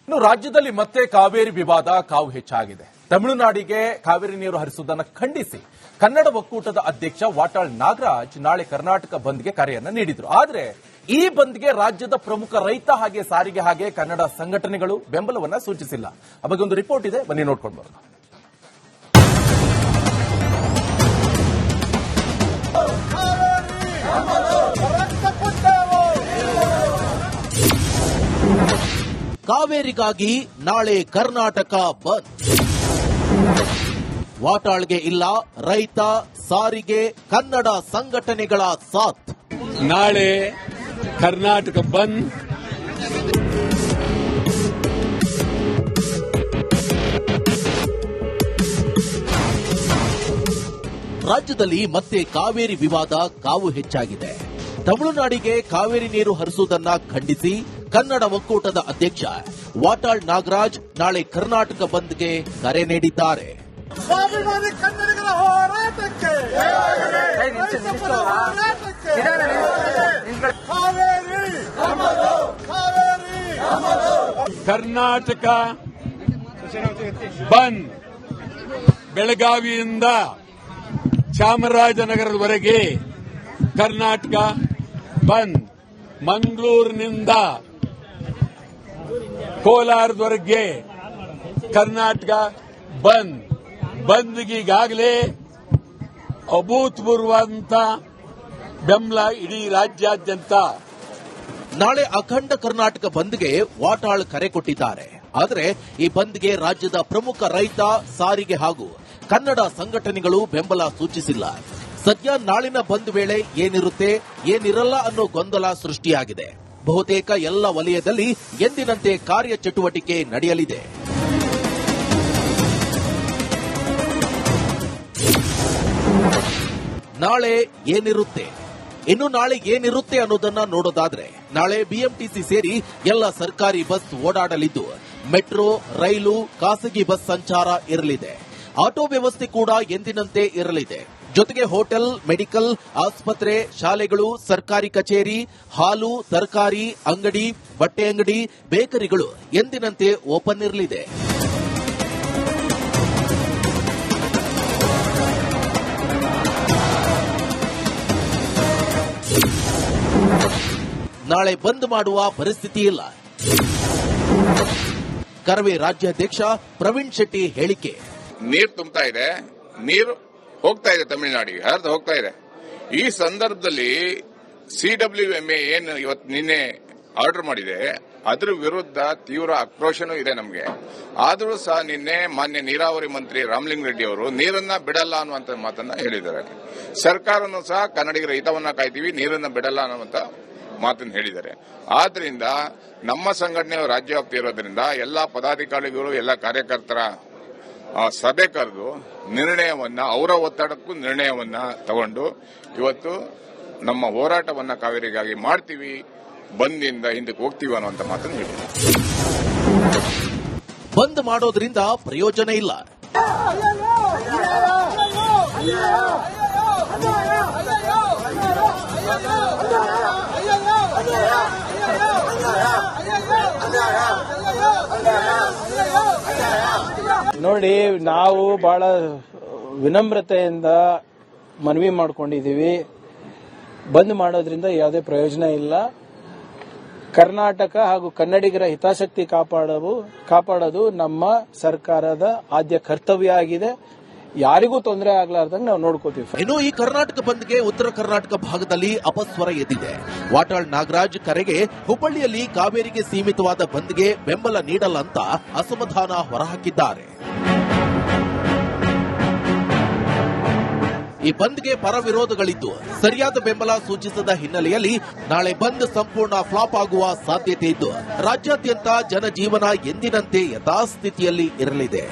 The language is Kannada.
ಇನ್ನು ರಾಜ್ಯದಲ್ಲಿ ಮತ್ತೆ ಕಾವೇರಿ ವಿವಾದ ಕಾವು ಹೆಚ್ಚಾಗಿದೆ. ತಮಿಳುನಾಡಿಗೆ ಕಾವೇರಿ ನೀರು ಹರಿಸುವುದನ್ನು ಖಂಡಿಸಿ ಕನ್ನಡ ಒಕ್ಕೂಟದ ಅಧ್ಯಕ್ಷ ವಾಟಾಳ್ ನಾಗರಾಜ್ ನಾಳೆ ಕರ್ನಾಟಕ ಬಂದ್ಗೆ ಕರೆಯನ್ನ ನೀಡಿದ್ರು. ಆದರೆ ಈ ಬಂದ್ಗೆ ರಾಜ್ಯದ ಪ್ರಮುಖ ರೈತ ಹಾಗೆ ಸಾರಿಗೆ ಹಾಗೆ ಕನ್ನಡ ಸಂಘಟನೆಗಳು ಬೆಂಬಲವನ್ನ ಸೂಚಿಸಿಲ್ಲ. ಆ ಬಗ್ಗೆ ಒಂದು ರಿಪೋರ್ಟ್ ಇದೆ, ಬನ್ನಿ ನೋಡ್ಕೊಂಡು ಬರೋಣ. ಕಾವೇರಿಗಾಗಿ ನಾಳೆ ಕರ್ನಾಟಕ ಬಂದ್. ವಾಟಾಳ್ಗೆ ಇಲ್ಲ ರೈತ, ಸಾರಿಗೆ, ಕನ್ನಡ ಸಂಘಟನೆಗಳ ಸಾಥ್. ನಾಳೆ ಕರ್ನಾಟಕ ಬಂದ್. ರಾಜ್ಯದಲ್ಲಿ ಮತ್ತೆ ಕಾವೇರಿ ವಿವಾದ ಕಾವು ಹೆಚ್ಚಾಗಿದೆ. ತಮಿಳುನಾಡಿಗೆ ಕಾವೇರಿ ನೀರು ಹರಿಸುವುದನ್ನ ಖಂಡಿಸಿ ಕನ್ನಡ ಒಕ್ಕೂಟದ ಅಧ್ಯಕ್ಷ ವಾಟಾಳ್ ನಾಗರಾಜ್ ನಾಳೆ ಕರ್ನಾಟಕ ಬಂದ್ಗೆ ಕರೆ ನೀಡಿದ್ದಾರೆ. ಸ್ವಾಭಿಮಾನಿ ಕನ್ನಡಿಗರ ಹೋರಾಟಕ್ಕೆ ಕರ್ನಾಟಕ ಬಂದ್. ಬೆಳಗಾವಿಯಿಂದ ಚಾಮರಾಜನಗರದವರೆಗೆ ಕರ್ನಾಟಕ ಬಂದ್. ಮಂಗಳೂರಿನಿಂದ ಕೋಲಾರದವರೆಗೆ ಕರ್ನಾಟಕ ಬಂದ್. ಬಂದ್ಗೆ ಈಗಾಗಲೇ ಅಭೂತಪೂರ್ವವಾದಂತ ಬೆಂಬಲ ಇಡೀ ರಾಜ್ಯಾದ್ಯಂತ. ನಾಳೆ ಅಖಂಡ ಕರ್ನಾಟಕ ಬಂದ್ಗೆ ವಾಟಾಳ್ ಕರೆ ಕೊಟ್ಟಿದ್ದಾರೆ. ಆದರೆ ಈ ಬಂದ್ಗೆ ರಾಜ್ಯದ ಪ್ರಮುಖ ರೈತ, ಸಾರಿಗೆ ಹಾಗೂ ಕನ್ನಡ ಸಂಘಟನೆಗಳು ಬೆಂಬಲ ಸೂಚಿಸಿಲ್ಲ. ಸದ್ಯ ನಾಳಿನ ಬಂದ್ ವೇಳೆ ಏನಿರುತ್ತೆ ಏನಿರಲ್ಲ ಅನ್ನೋ ಗೊಂದಲ ಸೃಷ್ಟಿಯಾಗಿದೆ. ಬಹುತೇಕ ಎಲ್ಲ ವಲಯದಲ್ಲಿ ಎಂದಿನಂತೆ ಕಾರ್ಯಚಟುವಟಿಕೆ ನಡೆಯಲಿದೆ. ನಾಳೆ ಏನಿರುತ್ತೆ, ಇನ್ನು ನಾಳೆ ಏನಿರುತ್ತೆ ಅನ್ನೋದನ್ನ ನೋಡೋದಾದ್ರೆ ನಾಳೆ ಬಿಎಂಟಿಸಿ ಸೇರಿ ಎಲ್ಲ ಸರ್ಕಾರಿ ಬಸ್ ಓಡಾಡಲಿದ್ದು ಮೆಟ್ರೋ, ರೈಲು, ಖಾಸಗಿ ಬಸ್ ಸಂಚಾರ ಇರಲಿದೆ. ಆಟೋ ವ್ಯವಸ್ಥೆ ಕೂಡ ಎಂದಿನಂತೆ ಇರಲಿದೆ. ಜೊತೆಗೆ ಹೋಟೆಲ್, ಮೆಡಿಕಲ್, ಆಸ್ಪತ್ರೆ, ಶಾಲೆಗಳು, ಸರ್ಕಾರಿ ಕಚೇರಿ, ಹಾಲು, ತರಕಾರಿ ಅಂಗಡಿ, ಬಟ್ಟೆ ಅಂಗಡಿ, ಬೇಕರಿಗಳು ಎಂದಿನಂತೆ ಓಪನ್ ಇರಲಿದೆ. ನಾಳೆ ಬಂದ್ ಮಾಡುವ ಪರಿಸ್ಥಿತಿ ಇಲ್ಲ. ಕರವೇ ರಾಜ್ಯಾಧ್ಯಕ್ಷ ಪ್ರವೀಣ್ ಶೆಟ್ಟಿ ಹೇಳಿಕೆ. ನೀರು ತುಂಬುತ್ತಾ ಇದೆ, ನೀರು ಹೋಗ್ತಾ ಇದೆ, ತಮಿಳುನಾಡಿಗೆ ಹರಿದು ಹೋಗ್ತಾ ಇದೆ. ಈ ಸಂದರ್ಭದಲ್ಲಿ CWMA ಏನು ಇವತ್ತು ನಿನ್ನೆ ಆರ್ಡರ್ ಮಾಡಿದೆ, ಅದರ ವಿರುದ್ಧ ತೀವ್ರ ಆಕ್ರೋಶನೂ ಇದೆ ನಮಗೆ. ಆದರೂ ಸಹ ನಿನ್ನೆ ಮಾನ್ಯ ನೀರಾವರಿ ಮಂತ್ರಿ ರಾಮಲಿಂಗ ರೆಡ್ಡಿ ಅವರು ನೀರನ್ನ ಬಿಡಲ್ಲ ಅನ್ನುವಂತ ಮಾತನ್ನ ಹೇಳಿದ್ದಾರೆ. ಸರ್ಕಾರನೂ ಸಹ ಕನ್ನಡಿಗರ ಹಿತವನ್ನ ಕಾಯ್ತೀವಿ, ನೀರನ್ನ ಬಿಡಲ್ಲ ಅನ್ನುವಂತ ಮಾತನ್ನು ಹೇಳಿದ್ದಾರೆ. ಆದ್ರಿಂದ ನಮ್ಮ ಸಂಘಟನೆ ರಾಜ್ಯವ್ಯಾಪ್ತಿ ಇರೋದ್ರಿಂದ ಎಲ್ಲಾ ಪದಾಧಿಕಾರಿಗಳು, ಎಲ್ಲ ಕಾರ್ಯಕರ್ತರ ಸಭೆ ಕರೆದು ನಿರ್ಣಯವನ್ನ, ಅವರ ಒತ್ತಡಕ್ಕೂ ನಿರ್ಣಯವನ್ನ ತಗೊಂಡು ಇವತ್ತು ನಮ್ಮ ಹೋರಾಟವನ್ನ ಕಾವೇರಿಗಾಗಿ ಮಾಡ್ತೀವಿ, ಬಂದಿಂದ ಹಿಂದಕ್ಕೆ ಹೋಗ್ತೀವಿ ಅನ್ನುವಂತ ಮಾತನ್ನು ಹೇಳಿದ್ದಾರೆ. ಬಂದ್ ಮಾಡೋದ್ರಿಂದ ಪ್ರಯೋಜನ ಇಲ್ಲ. ನೋಡಿ, ನಾವು ಬಹಳ ವಿನಮ್ರತೆಯಿಂದ ಮನವಿ ಮಾಡ್ಕೊಂಡಿದೀವಿ. ಬಂದ್ ಮಾಡೋದ್ರಿಂದ ಯಾವುದೇ ಪ್ರಯೋಜನ ಇಲ್ಲ. ಕರ್ನಾಟಕ ಹಾಗೂ ಕನ್ನಡಿಗರ ಹಿತಾಸಕ್ತಿ ಕಾಪಾಡೋದು ನಮ್ಮ ಸರ್ಕಾರದ ಆದ್ಯ ಕರ್ತವ್ಯ ಆಗಿದೆ. ಯಾರಿಗೂ ತೊಂದರೆ ಆಗ್ಲಾರ್ದಂಗೆ ನಾವು ನೋಡ್ಕೋತೀವಿ. ಇನ್ನು ಈ ಕರ್ನಾಟಕ ಬಂದ್ಗೆ ಉತ್ತರ ಕರ್ನಾಟಕ ಭಾಗದಲ್ಲಿ ಅಪಸ್ವರ ಎದ್ದಿದೆ. ವಾಟಾಳ್ ನಾಗರಾಜ್ ಕರೆಗೆ ಹುಬ್ಬಳ್ಳಿಯಲ್ಲಿ ಕಾವೇರಿಗೆ ಸೀಮಿತವಾದ ಬಂದ್ಗೆ ಬೆಂಬಲ ನೀಡಲ್ಲ ಅಂತ ಅಸಮಾಧಾನ ಹೊರಹಾಕಿದ್ದಾರೆ. ಈ ಬಂದ್ಗೆ ಪರ ವಿರೋಧಗಳಿದ್ದು ಸರಿಯಾದ ಬೆಂಬಲ ಸೂಚಿಸದ ಹಿನ್ನೆಲೆಯಲ್ಲಿ ನಾಳೆ ಬಂದ್ ಸಂಪೂರ್ಣ ಫ್ಲಾಪ್ ಆಗುವ ಸಾಧ್ಯತೆ ಇದ್ದು ರಾಜ್ಯಾದ್ಯಂತ ಜನಜೀವನ ಎಂದಿನಂತೆ ಯಥಾಸ್ಥಿತಿಯಲ್ಲಿ ಇರಲಿದೆ.